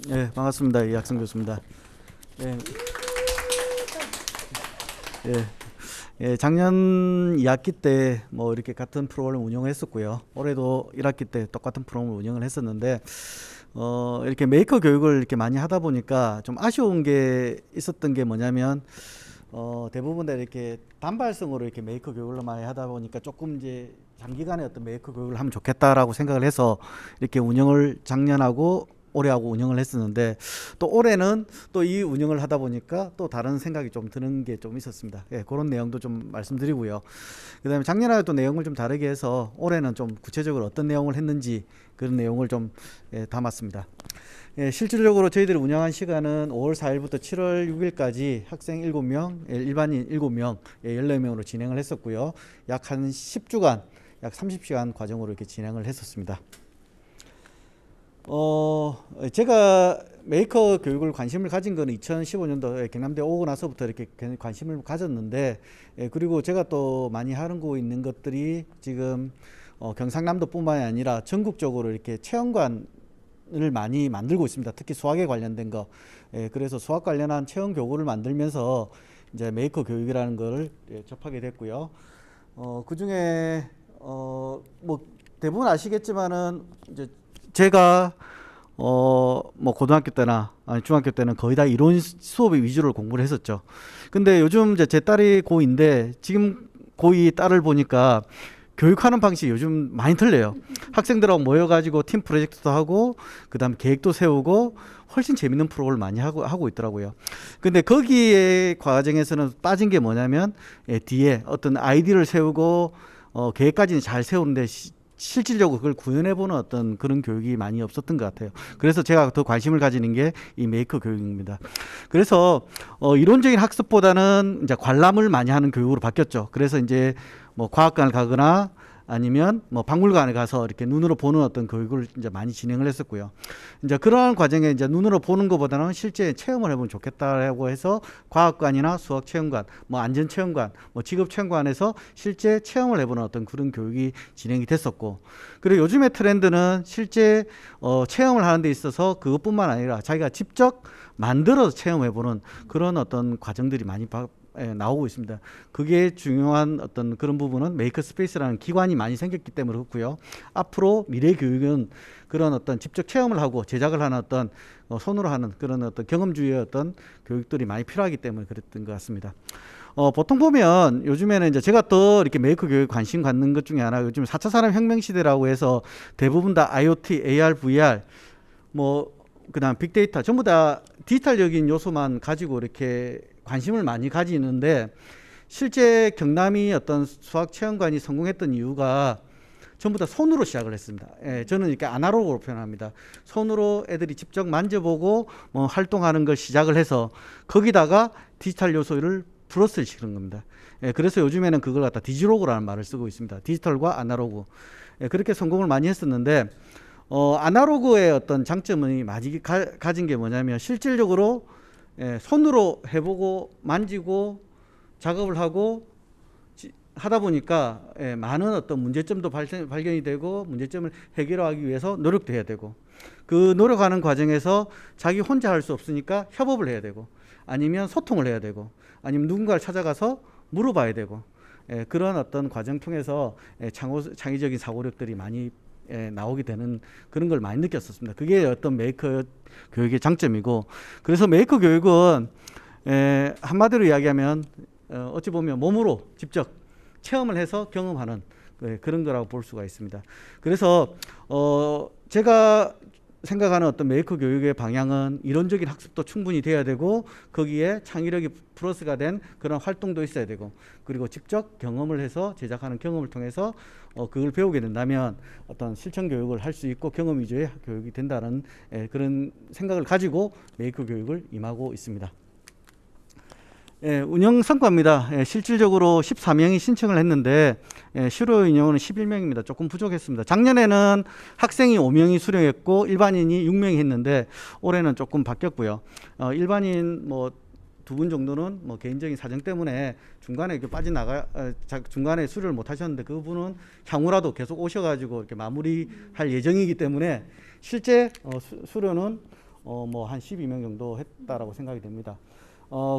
예, 반갑습니다. 이학승 교수입니다. 예, 예, 예, 작년 2학기 때 뭐 이렇게 같은 프로그램을 운영했었고요. 올해도 1학기 때 똑같은 프로그램을 운영을 했었는데, 이렇게 메이커 교육을 이렇게 많이 하다 보니까 좀 아쉬운 게 있었던 게 뭐냐면, 대부분 다 이렇게 단발성으로 이렇게 메이커 교육을 많이 하다 보니까 조금 이제 장기간의 어떤 메이커 교육을 하면 좋겠다라고 생각을 해서 이렇게 운영을 작년하고 올해하고 운영을 했었는데, 또 올해는 또 이 운영을 하다 보니까 또 다른 생각이 좀 드는 게 좀 있었습니다. 예, 그런 내용도 좀 말씀드리고요. 그다음에 작년하고 또 내용을 좀 다르게 해서 올해는 좀 구체적으로 어떤 내용을 했는지 그런 내용을 좀 담았습니다. 예, 실질적으로 저희들이 운영한 시간은 5월 4일부터 7월 6일까지 학생 7명, 일반인 7명, 14명으로 진행을 했었고요. 약 한 10주간, 약 30시간 과정으로 이렇게 진행을 했었습니다. 제가 메이커 교육을 관심을 가진 거는 2015년도에 경남대 오고 나서부터 이렇게 관심을 가졌는데, 그리고 제가 또 많이 하고 있는 것들이 지금 경상남도뿐만이 아니라 전국적으로 이렇게 체험관을 많이 만들고 있습니다. 특히 수학에 관련된 거. 그래서 수학 관련한 체험 교구를 만들면서 이제 메이커 교육이라는 걸 접하게 됐고요. 그 중에 뭐 대부분 아시겠지만은 이제 제가 뭐 고등학교 때나 아니 중학교 때는 거의 다 이론 수업 위주로 공부를 했었죠. 근데 요즘 이제 제 딸이 고2인데 지금 고2 딸을 보니까 교육하는 방식이 요즘 많이 틀려요. 학생들하고 모여가지고 팀 프로젝트도 하고 그다음 계획도 세우고 훨씬 재밌는 프로그램을 많이 하고 있더라고요. 근데 거기에 과정에서는 빠진 게 뭐냐면 뒤에 어떤 아이디어를 세우고 계획까지는 잘 세우는데 실질적으로 그걸 구현해보는 어떤 그런 교육이 많이 없었던 것 같아요. 그래서 제가 더 관심을 가지는 게 이 메이커 교육입니다. 그래서 이론적인 학습보다는 이제 관람을 많이 하는 교육으로 바뀌었죠. 그래서 이제 뭐 과학관을 가거나 아니면 뭐 박물관에 가서 이렇게 눈으로 보는 어떤 교육을 이제 많이 진행을 했었고요. 이제 그러한 과정에 이제 눈으로 보는 것보다는 실제 체험을 해보면 좋겠다라고 해서 과학관이나 수학 체험관, 뭐 안전 체험관, 뭐 직업 체험관에서 실제 체험을 해보는 어떤 그런 교육이 진행이 됐었고, 그리고 요즘의 트렌드는 실제 체험을 하는 데 있어서 그것뿐만 아니라 자기가 직접 만들어서 체험해보는 그런 어떤 과정들이 많이 나오고 있습니다. 그게 중요한 어떤 그런 부분은 메이커 스페이스라는 기관이 많이 생겼기 때문에 그렇고요. 앞으로 미래 교육은 그런 어떤 직접 체험을 하고 제작을 하는 어떤 손으로 하는 그런 어떤 경험주의의 어떤 교육들이 많이 필요하기 때문에 그랬던 것 같습니다. 보통 보면 요즘에는 이제 제가 또 이렇게 메이커 교육에 관심 갖는 것 중에 하나, 요즘 4차 산업혁명 시대라고 해서 대부분 다 IoT, AR, VR, 뭐 그다음 빅데이터 전부 다 디지털적인 요소만 가지고 이렇게 관심을 많이 가지는데, 실제 경남이 어떤 수학 체험관이 성공했던 이유가 전부 다 손으로 시작을 했습니다. 저는 이렇게 아날로그로 표현합니다. 손으로 애들이 직접 만져보고 뭐 활동하는 걸 시작을 해서 거기다가 디지털 요소를 플러스를 시키는 겁니다. 그래서 요즘에는 그걸 갖다 디지로그라는 말을 쓰고 있습니다. 디지털과 아날로그. 그렇게 성공을 많이 했었는데, 아날로그의 어떤 장점이 많이 가진 게 뭐냐면 실질적으로 손으로 해보고 만지고 작업을 하고 하다 보니까 많은 어떤 문제점도 발견이 되고 문제점을 해결하기 위해서 노력도 해야 되고, 그 노력하는 과정에서 자기 혼자 할 수 없으니까 협업을 해야 되고 아니면 소통을 해야 되고 아니면 누군가를 찾아가서 물어봐야 되고, 그런 어떤 과정 통해서 창의적인 사고력들이 많이 나오게 되는 그런 걸 많이 느꼈었습니다. 그게 어떤 메이커 교육의 장점이고, 그래서 메이커 교육은 한마디로 이야기하면 어찌 보면 몸으로 직접 체험을 해서 경험하는 그런 거라고 볼 수가 있습니다. 그래서 제가 생각하는 어떤 메이커 교육의 방향은 이론적인 학습도 충분히 돼야 되고 거기에 창의력이 플러스가 된 그런 활동도 있어야 되고, 그리고 직접 경험을 해서 제작하는 경험을 통해서 그걸 배우게 된다면 어떤 실천 교육을 할 수 있고 경험 위주의 교육이 된다는 그런 생각을 가지고 메이커 교육을 임하고 있습니다. 운영 성과입니다. 실질적으로 14명이 신청을 했는데 실효 인원은 11명입니다. 조금 부족했습니다. 작년에는 학생이 5명이 수령했고 일반인이 6명이 했는데 올해는 조금 바뀌었고요. 일반인 뭐 2분 정도는 뭐 개인적인 사정 때문에 중간에 이렇게 중간에 수료를 못 하셨는데, 그분은 향후라도 계속 오셔가지고 이렇게 마무리할 예정이기 때문에 실제 수료는 뭐 한 12명 정도 했다라고 생각이 됩니다.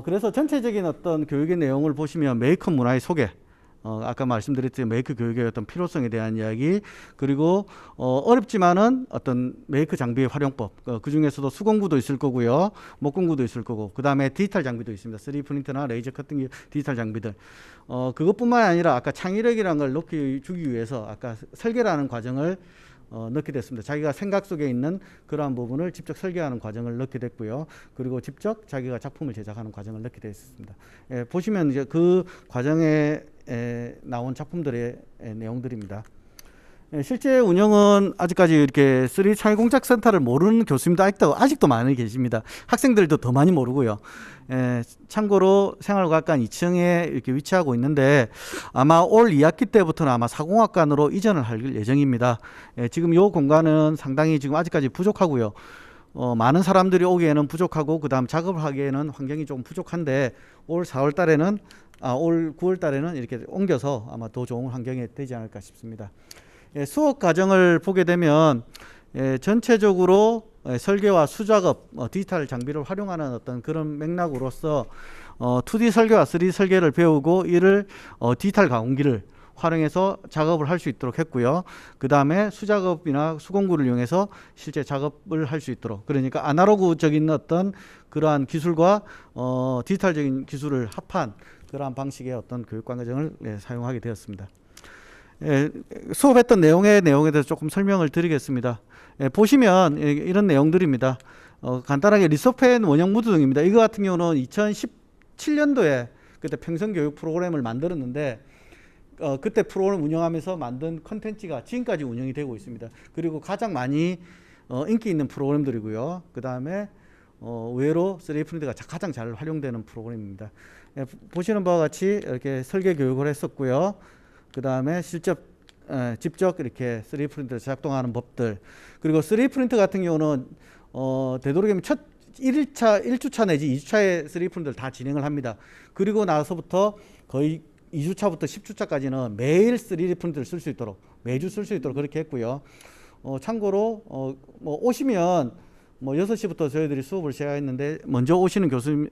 그래서 전체적인 어떤 교육의 내용을 보시면 메이크업 문화의 소개, 아까 말씀드렸듯이 메이크 교육의 어떤 필요성에 대한 이야기, 그리고 어렵지만은 어떤 메이크 장비의 활용법, 그 중에서도 수공구도 있을 거고요, 목공구도 있을 거고, 그 다음에 디지털 장비도 있습니다. 3D 프린터나 레이저 커팅 디지털 장비들. 그것뿐만 아니라 아까 창의력이라는 걸 높이 주기 위해서 아까 설계라는 과정을 넣게 됐습니다. 자기가 생각 속에 있는 그러한 부분을 직접 설계하는 과정을 넣게 됐고요. 그리고 직접 자기가 작품을 제작하는 과정을 넣게 됐습니다. 보시면 이제 그 과정에 나온 작품들의 내용들입니다. 실제 운영은 아직까지 이렇게 3D 창의 공작 센터를 모르는 교수님도 아직도 많이 계십니다. 학생들도 더 많이 모르고요. 참고로 생활과학관 2층에 이렇게 위치하고 있는데 아마 올 2학기 때부터는 아마 사공학관으로 이전을 할 예정입니다. 지금 이 공간은 상당히 지금 아직까지 부족하고요. 많은 사람들이 오기에는 부족하고 그 다음 작업을 하기에는 환경이 좀 부족한데 올 4월 달에는 올 9월 달에는 이렇게 옮겨서 아마 더 좋은 환경이 되지 않을까 싶습니다. 수업 과정을 보게 되면 전체적으로 설계와 수작업, 디지털 장비를 활용하는 어떤 그런 맥락으로서 2D 설계와 3D 설계를 배우고 이를 디지털 가공기를 활용해서 작업을 할 수 있도록 했고요. 그 다음에 수작업이나 수공구를 이용해서 실제 작업을 할 수 있도록, 그러니까 아날로그적인 어떤 그러한 기술과 디지털적인 기술을 합한 그러한 방식의 어떤 교육 과정을 사용하게 되었습니다. 수업했던 내용에 대해서 조금 설명을 드리겠습니다. 보시면 이런 내용들입니다. 간단하게 리서펜 원형 무드 등입니다. 이거 같은 경우는 2017년도에 그때 평생교육 프로그램을 만들었는데 그때 프로그램 운영하면서 만든 컨텐츠가 지금까지 운영이 되고 있습니다. 그리고 가장 많이 인기 있는 프로그램들이고요. 그 다음에 의외로 3D 프린터가 가장 잘 활용되는 프로그램입니다. 보시는 바와 같이 이렇게 설계 교육을 했었고요. 그 다음에 직접 이렇게 3D 프린터를 작동하는 법들, 그리고 3D 프린터 같은 경우는 되도록이면 첫 1주차 내지 2주차에 3D 프린터를 다 진행을 합니다. 그리고 나서부터 거의 2주차부터 10주차까지는 매일 3D 프린터를 쓸 수 있도록, 매주 쓸 수 있도록 그렇게 했고요. 참고로 뭐 오시면 뭐 6시부터 저희들이 수업을 시작했는데 먼저 오시는 교수님,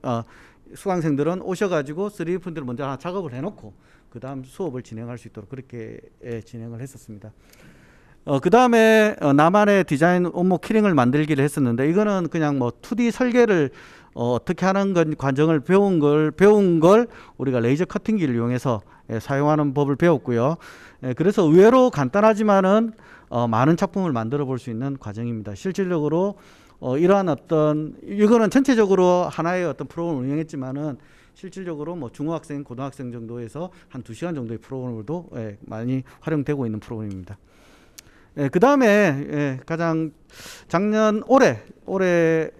수강생들은 오셔가지고 3D 프린터를 먼저 하나 작업을 해놓고 그 다음 수업을 진행할 수 있도록 그렇게 진행을 했었습니다. 그 다음에 나만의 디자인 원목 키링을 만들기를 했었는데 이거는 그냥 뭐 2D 설계를 어떻게 하는 건 과정을 배운 걸 우리가 레이저 커팅기를 이용해서 사용하는 법을 배웠고요. 그래서 의외로 간단하지만은 많은 작품을 만들어 볼 수 있는 과정입니다. 실질적으로 이러한 이거는 전체적으로 하나의 어떤 프로그램을 운영했지만은 실질적으로 뭐 중학생, 고등학생 정도에서 한 2시간 정도의 프로그램으로도 많이 활용되고 있는 프로그램입니다. 그 다음에 가장 올해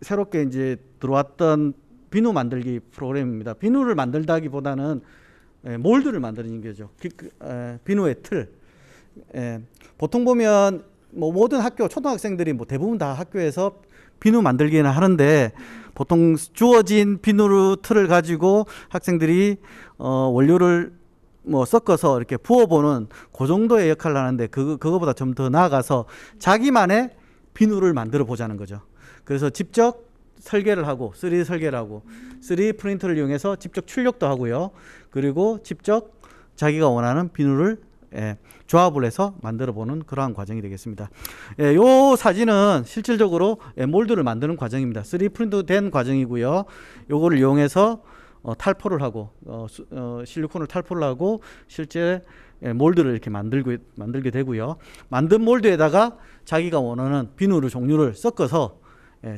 새롭게 이제 들어왔던 비누 만들기 프로그램입니다. 비누를 만들다기보다는 몰드를 만드는 거죠. 비누의 틀. 보통 보면 뭐 모든 학교 초등학생들이 뭐 대부분 다 학교에서 비누 만들기는 하는데 보통 주어진 비누 틀을 가지고 학생들이 원료를 뭐 섞어서 이렇게 부어보는 그 정도의 역할을 하는데 그거보다 좀 더 나아가서 자기만의 비누를 만들어 보자는 거죠. 그래서 직접 설계를 하고 3D 설계를 하고 3D 프린터를 이용해서 직접 출력도 하고요. 그리고 직접 자기가 원하는 비누를 조합을 해서 만들어 보는 그러한 과정이 되겠습니다. 이 사진은 실질적으로 몰드를 만드는 과정입니다. 3D 프린트 된 과정이고요. 요거를 이용해서 탈포를 하고 실리콘을 탈포를 하고 실제 몰드를 이렇게 만들게 되고요. 만든 몰드에다가 자기가 원하는 비누를 종류를 섞어서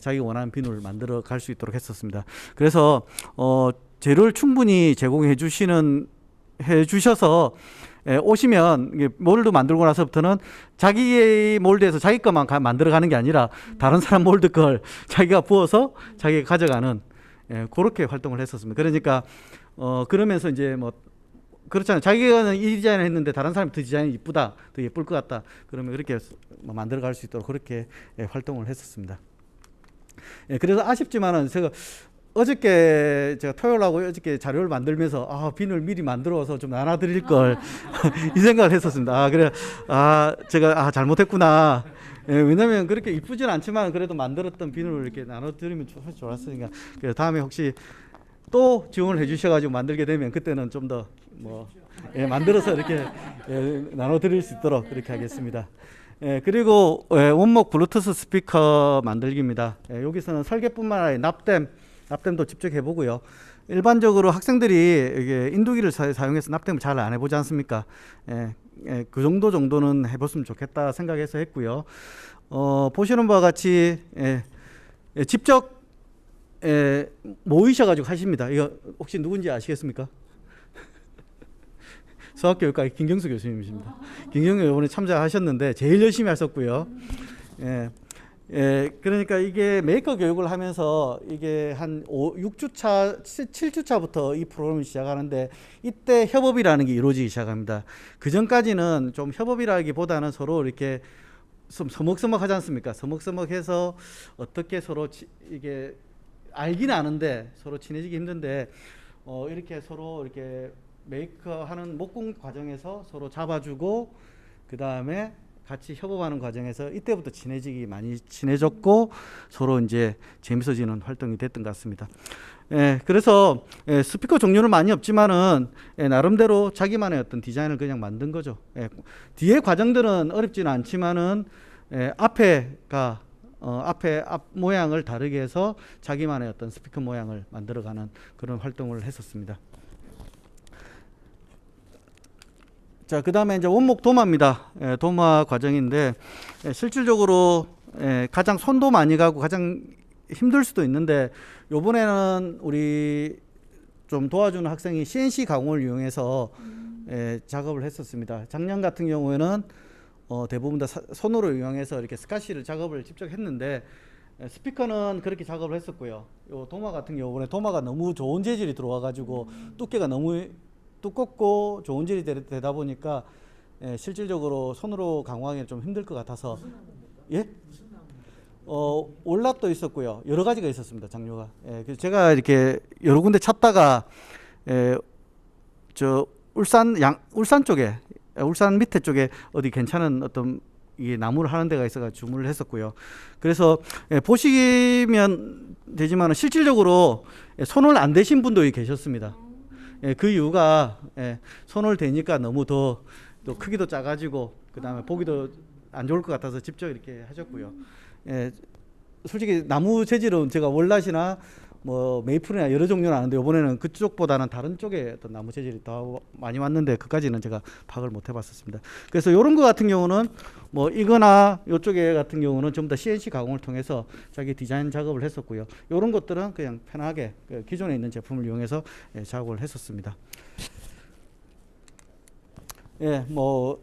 자기가 원하는 비누를 만들어 갈 수 있도록 했었습니다. 그래서 재료를 충분히 제공해 주셔서 오시면 몰드 만들고 나서부터는 자기의 몰드에서 자기 것만 만들어 가는 게 아니라 다른 사람 몰드 걸 자기가 부어서 자기가 가져가는 그렇게 활동을 했었습니다. 그러니까 그러면서 이제 뭐 그렇잖아요. 자기가 이 디자인을 했는데 다른 사람이 그 디자인이 이쁘다, 더 예쁠 것 같다. 그러면 그렇게 만들어 갈 수 있도록 그렇게 활동을 했었습니다. 그래서 아쉽지만은 어저께 제가 토요일하고 어저께 자료를 만들면서 비누를 미리 만들어서 좀 나눠드릴 걸 이 생각을 했었습니다. 그래 제가 잘못했구나. 예, 왜냐면 그렇게 이쁘진 않지만 그래도 만들었던 비누를 이렇게 나눠드리면 좋았으니까. 그래서 다음에 혹시 또 지원을 해주셔가지고 만들게 되면 그때는 좀 더 뭐 만들어서 이렇게 나눠드릴 수 있도록 그렇게 하겠습니다. 그리고 원목 블루투스 스피커 만들기입니다. 여기서는 설계뿐만 아니라 납땜도 직접 해보고요. 일반적으로 학생들이 이게 인두기를 사용해서 납땜을 잘 안 해보지 않습니까? 그 정도는 해봤으면 좋겠다 생각해서 했고요. 보시는 바와 같이 직접 모이셔가지고 하십니다. 이거 혹시 누군지 아시겠습니까? 수학교육과 김경수 교수님이십니다. 김경수 이번에 참여하셨는데 제일 열심히 하셨고요. 그러니까 이게 메이커 교육을 하면서 이게 한 6주차, 7주차부터 이 프로그램을 시작하는데 이때 협업이라는 게 이루어지기 시작합니다. 그 전까지는 좀 협업이라기보다는 서로 이렇게 좀 서먹서먹하지 않습니까? 서먹서먹해서 어떻게 서로 이게 알긴 아는데 서로 친해지기 힘든데 이렇게 서로 이렇게 메이커 하는 목공 과정에서 서로 잡아주고 그 다음에 같이 협업하는 과정에서 이때부터 많이 친해졌고 서로 이제 재밌어지는 활동이 됐던 것 같습니다. 그래서 스피커 종류는 많이 없지만은 나름대로 자기만의 어떤 디자인을 그냥 만든 거죠. 뒤에 과정들은 어렵지는 않지만은 앞에 앞 모양을 다르게 해서 자기만의 어떤 스피커 모양을 만들어가는 그런 활동을 했었습니다. 자, 그 다음에 이제 원목 도마입니다. 도마 과정인데 실질적으로 가장 손도 많이 가고 가장 힘들 수도 있는데 요번에는 우리 좀 도와주는 학생이 CNC 가공을 이용해서 작업을 했었습니다. 작년 같은 경우에는 대부분 다 손으로 이용해서 이렇게 스카시를 작업을 직접 했는데 스피커는 그렇게 작업을 했었고요. 요 도마 같은 경우는 도마가 너무 좋은 재질이 들어와 가지고 두께가 너무 두껍고 좋은 질이 되다 보니까 실질적으로 손으로 강화하기는 좀 힘들 것 같아서 올랏도 있었고요. 여러 가지가 있었습니다. 장르가. 그래서 제가 이렇게 여러 군데 찾다가 저 울산 쪽에 울산 밑에 쪽에 어디 괜찮은 어떤 이 나무를 하는 데가 있어가 주문을 했었고요. 그래서 보시면 되지만 실질적으로 손을 안 대신 분도 계셨습니다. 그 이유가 손을 대니까 너무 또 크기도 작아지고 그 다음에 보기도 안 좋을 것 같아서 직접 이렇게 하셨고요. 솔직히 나무 재질은 제가 월낫이나 뭐 메이플이나 여러 종류는 아는데 이번에는 그쪽보다는 다른 쪽에 어떤 나무 재질이 더 많이 왔는데 그까지는 제가 파악을 못 해봤었습니다. 그래서 이런 거 같은 경우는 뭐 이거나 이쪽에 같은 경우는 전부 다 CNC 가공을 통해서 자기 디자인 작업을 했었고요. 이런 것들은 그냥 편하게 기존에 있는 제품을 이용해서 작업을 했었습니다. 뭐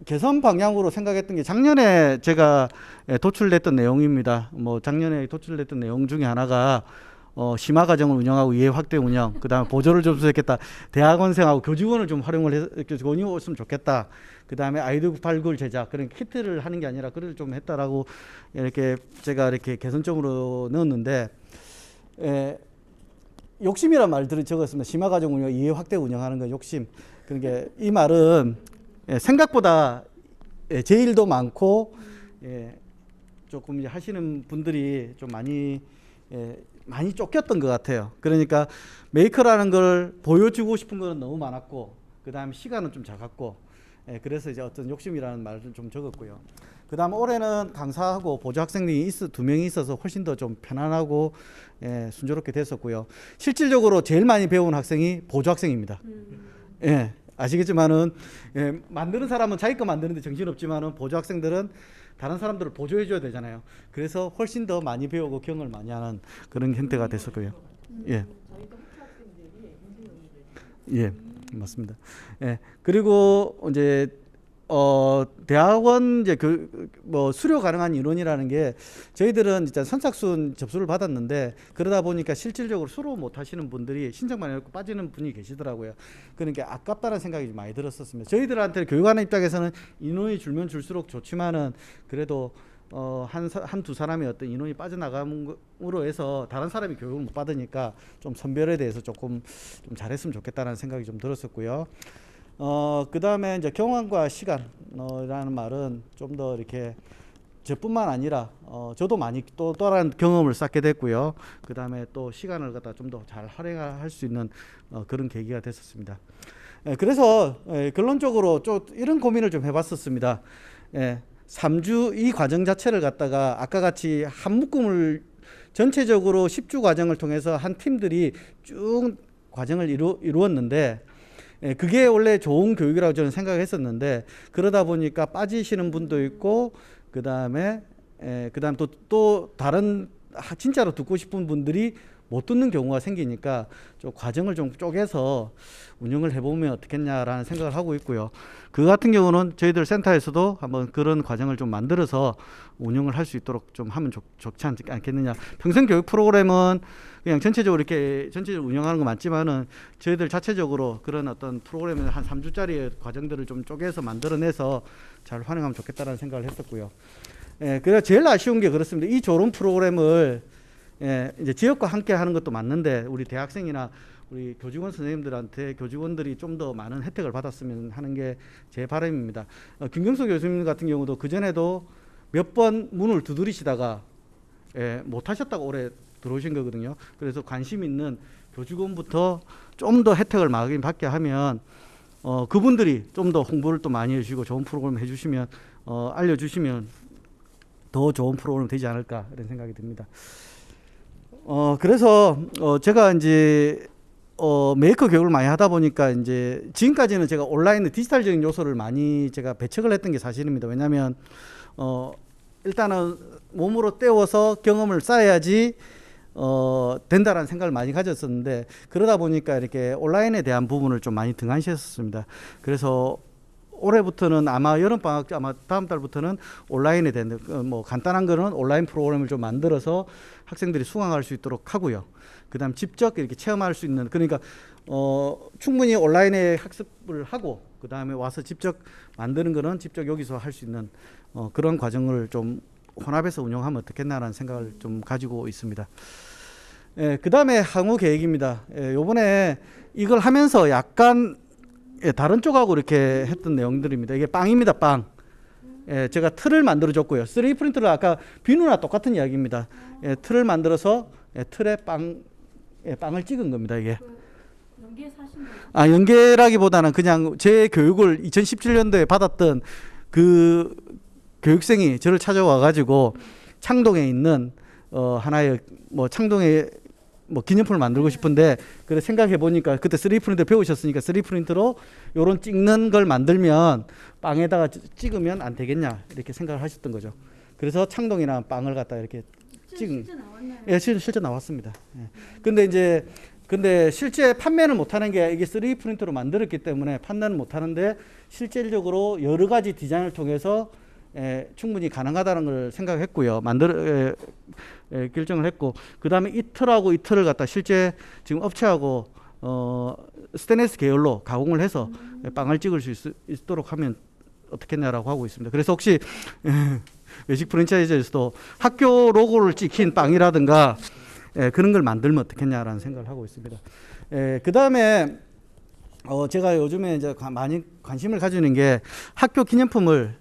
개선 방향으로 생각했던 게 작년에 제가 도출됐던 내용입니다. 뭐 작년에 도출됐던 내용 중에 하나가 심화 과정을 운영하고 이해 확대 운영, 그 다음에 보조를 접수했겠다. 대학원생하고 교직원을 좀 활용을 했으면 좋겠다. 그 다음에 아이디어 발굴 제작, 그런 키트를 하는 게 아니라 그걸 좀 했다라고 이렇게 제가 이렇게 개선점으로 넣었는데 욕심이란 말들을 적었습니다. 심화 과정 운영, 이해 확대 운영하는 건 욕심. 그러니까 이 말은 생각보다 제 일도 많고 조금 이제 하시는 분들이 좀 많이 쫓겼던 것 같아요. 그러니까 메이커라는 걸 보여주고 싶은 거는 너무 많았고 그 다음에 시간은 좀 작았고 그래서 이제 어떤 욕심이라는 말을 좀 적었고요. 그 다음 올해는 강사하고 보조 학생이 두 명이 있어서 훨씬 더 좀 편안하고 순조롭게 됐었고요. 실질적으로 제일 많이 배운 학생이 보조 학생입니다. 아시겠지만은 만드는 사람은 자기 거 만드는데 정신없지만은 보조 학생들은 다른 사람들을 보조해 줘야 되잖아요. 그래서 훨씬 더 많이 배우고 경험을 많이 하는 그런 형태가 됐었고요. 맞습니다. 그리고 이제 대학원 이제 뭐 수료 가능한 인원이라는 게 저희들은 일단 선착순 접수를 받았는데 그러다 보니까 실질적으로 수료 못 하시는 분들이 신청만 해놓고 빠지는 분이 계시더라고요. 그러니까 아깝다는 생각이 많이 들었었습니다. 저희들한테 교육하는 입장에서는 인원이 줄면 줄수록 좋지만은 그래도 한두 사람이 어떤 인원이 빠져나감으로 해서 다른 사람이 교육을 못 받으니까 좀 선별에 대해서 조금 좀 잘했으면 좋겠다는 생각이 좀 들었었고요. 그다음에 이제 경험과 시간이라는 말은 좀 더 이렇게 저뿐만 아니라 저도 많이 또 다른 경험을 쌓게 됐고요. 그다음에 또 시간을 갖다 좀 더 잘 활용할 수 있는 그런 계기가 됐었습니다. 그래서 결론적으로 좀 이런 고민을 좀 해봤었습니다. 3주 이 과정 자체를 갖다가 아까 같이 한 묶음을 전체적으로 10주 과정을 통해서 한 팀들이 쭉 과정을 이루었는데 그게 원래 좋은 교육이라고 저는 생각했었는데 그러다 보니까 빠지시는 분도 있고 그다음 또 다른 진짜로 듣고 싶은 분들이 못 듣는 경우가 생기니까 좀 과정을 좀 쪼개서 운영을 해보면 어떻겠냐라는 생각을 하고 있고요. 그 같은 경우는 저희들 센터에서도 한번 그런 과정을 좀 만들어서 운영을 할 수 있도록 좀 하면 좋지 않겠느냐. 평생 교육 프로그램은 그냥 전체적으로 운영하는 거 맞지만은 저희들 자체적으로 그런 어떤 프로그램을 한 3주짜리 과정들을 좀 쪼개서 만들어내서 잘 활용하면 좋겠다라는 생각을 했었고요. 그래서 제일 아쉬운 게 그렇습니다. 이 졸업 프로그램을 이제 지역과 함께 하는 것도 맞는데 우리 대학생이나 우리 교직원 선생님들한테 교직원들이 좀 더 많은 혜택을 받았으면 하는 게 제 바람입니다. 김경수 교수님 같은 경우도 그전에도 몇 번 문을 두드리시다가 못 하셨다고 올해 들어오신 거거든요. 그래서 관심 있는 교직원부터 좀 더 혜택을 많이 받게 하면 그분들이 좀 더 홍보를 또 많이 해주시고 좋은 프로그램 해주시면 알려주시면 더 좋은 프로그램 되지 않을까 이런 생각이 듭니다. 그래서 제가 이제 메이커 교육을 많이 하다 보니까 이제 지금까지는 제가 온라인 디지털적인 요소를 많이 제가 배척을 했던 게 사실입니다. 왜냐하면 일단은 몸으로 때워서 경험을 쌓아야지 된다라는 생각을 많이 가졌었는데 그러다 보니까 이렇게 온라인에 대한 부분을 좀 많이 등한시했었습니다. 그래서 올해부터는 아마 여름방학 아마 다음 달부터는 온라인에 대한 뭐 간단한 거는 온라인 프로그램을 좀 만들어서 학생들이 수강할 수 있도록 하고요. 그다음 직접 이렇게 체험할 수 있는 그러니까 충분히 온라인에 학습을 하고 그다음에 와서 직접 만드는 거는 직접 여기서 할 수 있는 그런 과정을 좀 혼합해서 운영하면 어떻겠나라는 생각을 좀 가지고 있습니다. 그다음에 향후 계획입니다. 요번에 이걸 하면서 약간 다른 쪽하고 이렇게 했던 내용들입니다. 이게 빵입니다. 빵. 제가 틀을 만들어 줬고요. 3D 프린터를 아까 비누나 똑같은 이야기입니다. 틀을 만들어서 틀에 빵을 찍은 겁니다. 이게. 연계 사신 거예요? 연계라기보다는 그냥 제 교육을 2017년도에 받았던 그 교육생이 저를 찾아와 가지고 창동에 있는 하나의 뭐 창동에 뭐 기념품을 만들고 싶은데 그래 생각해 보니까 그때 3D 프린터 배우셨으니까 3D 프린터로 요런 찍는 걸 만들면 빵에다가 찍으면 안 되겠냐 이렇게 생각을 하셨던 거죠. 그래서 창동이나 빵을 갖다 이렇게 찍은. 실제 나왔나요? 예, 실제 나왔습니다. 예. 근데 실제 판매는 못 하는 게 이게 3D 프린터로 만들었기 때문에 판매는 못 하는데 실질적으로 여러 가지 디자인을 통해서 충분히 가능하다는 걸 생각했고요. 결정을 했고 그다음에 이틀하고 이틀을 갖다 실제 지금 업체하고 스테인리스 계열로 가공을 해서 빵을 찍을 수 있도록 하면 어떻겠냐라고 하고 있습니다. 그래서 혹시 외식 프랜차이즈에서도 학교 로고를 찍힌 빵이라든가 그런 걸 만들면 어떻겠냐라는 생각을 하고 있습니다. 그다음에 제가 요즘에 이제 많이 관심을 가지는 게 학교 기념품을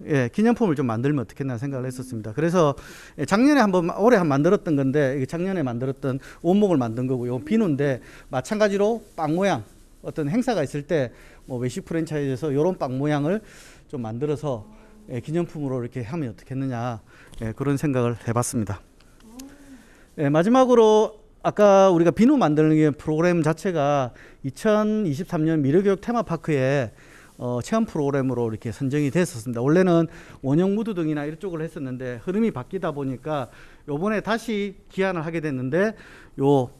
좀 만들면 어떻겠나 생각을 했었습니다. 그래서 작년에 올해 만들었던 건데 이게 작년에 만들었던 원목을 만든 거고요. 비누인데 마찬가지로 빵 모양 어떤 행사가 있을 때 뭐 외식 프랜차이즈에서 이런 빵 모양을 좀 만들어서 기념품으로 이렇게 하면 어떻겠느냐 그런 생각을 해봤습니다. 마지막으로 아까 우리가 비누 만드는 게 프로그램 자체가 2023년 미래교육 테마파크에 체험 프로그램으로 이렇게 선정이 됐었습니다. 원래는 원형 무드 등이나 이쪽을 했었는데 흐름이 바뀌다 보니까 요번에 다시 기한을 하게 됐는데 요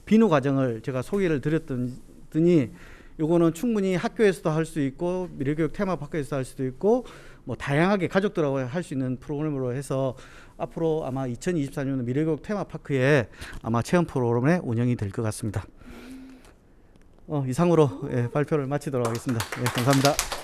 비누 과정을 제가 소개를 드렸더니 요거는 충분히 학교에서도 할 수 있고 미래교육 테마파크에서도 할 수도 있고 뭐 다양하게 가족들하고 할 수 있는 프로그램으로 해서 앞으로 아마 2024년 미래교육 테마파크에 아마 체험 프로그램에 운영이 될 것 같습니다. 이상으로 발표를 마치도록 하겠습니다. 감사합니다.